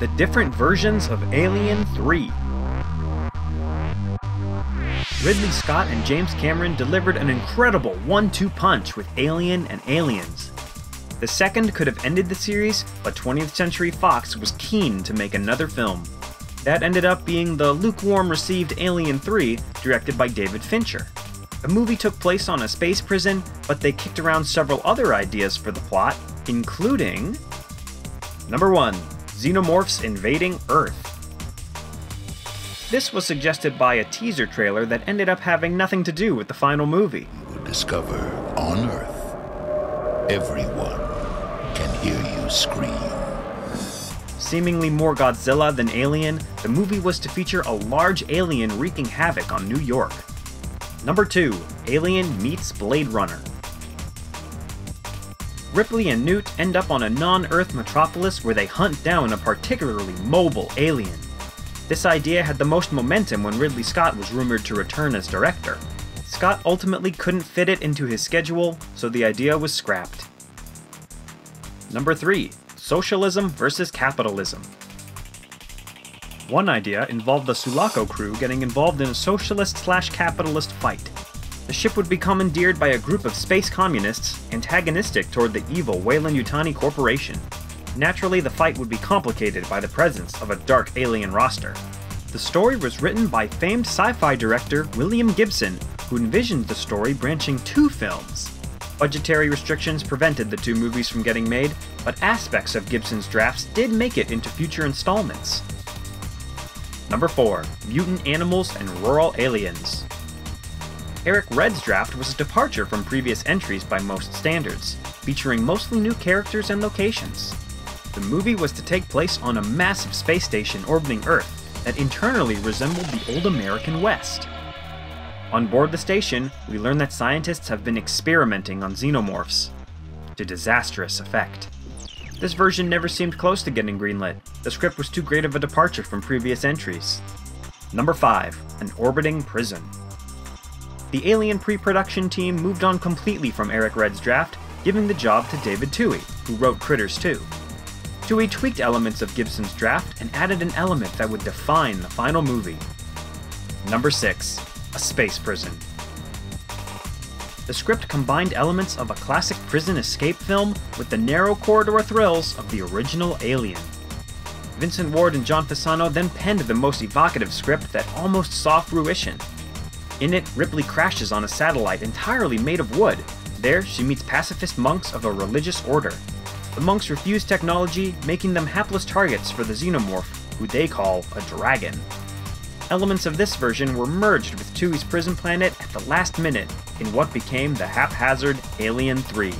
the different versions of Alien 3. Ridley Scott and James Cameron delivered an incredible 1-2 punch with Alien and Aliens. The second could have ended the series, but 20th Century Fox was keen to make another film. That ended up being the lukewarm received Alien 3, directed by David Fincher. The movie took place on a space prison, but they kicked around several other ideas for the plot, including... Number 1. Xenomorphs invading Earth. This was suggested by a teaser trailer that ended up having nothing to do with the final movie. You will discover on Earth, everyone can hear you scream. Seemingly more Godzilla than Alien, the movie was to feature a large alien wreaking havoc on New York. Number 2. Alien meets Blade Runner. Ripley and Newt end up on a non-Earth metropolis where they hunt down a particularly mobile alien. This idea had the most momentum when Ridley Scott was rumored to return as director. Scott ultimately couldn't fit it into his schedule, so the idea was scrapped. Number 3. Socialism versus Capitalism. One idea involved the Sulaco crew getting involved in a socialist/capitalist fight. The ship would be commandeered by a group of space communists antagonistic toward the evil Weyland-Yutani Corporation. Naturally, the fight would be complicated by the presence of a dark alien roster. The story was written by famed sci-fi director William Gibson, who envisioned the story branching 2 films. Budgetary restrictions prevented the 2 movies from getting made, but aspects of Gibson's drafts did make it into future installments. Number 4. Mutant Animals and Rural Aliens. Eric Red's draft was a departure from previous entries by most standards, featuring mostly new characters and locations. The movie was to take place on a massive space station orbiting Earth that internally resembled the old American West. On board the station, we learn that scientists have been experimenting on xenomorphs, to disastrous effect. This version never seemed close to getting greenlit. The script was too great of a departure from previous entries. Number 5. An orbiting prison. The Alien pre-production team moved on completely from Eric Red's draft, giving the job to David Twohy, who wrote Critters 2. Twohy tweaked elements of Gibson's draft and added an element that would define the final movie. Number 6. A space prison. The script combined elements of a classic prison escape film with the narrow corridor thrills of the original Alien. Vincent Ward and John Fasano then penned the most evocative script that almost saw fruition. In it, Ripley crashes on a satellite entirely made of wood. There, she meets pacifist monks of a religious order. The monks refuse technology, making them hapless targets for the xenomorph, who they call a dragon. Elements of this version were merged with Twohy's prison planet at the last minute in what became the haphazard Alien 3.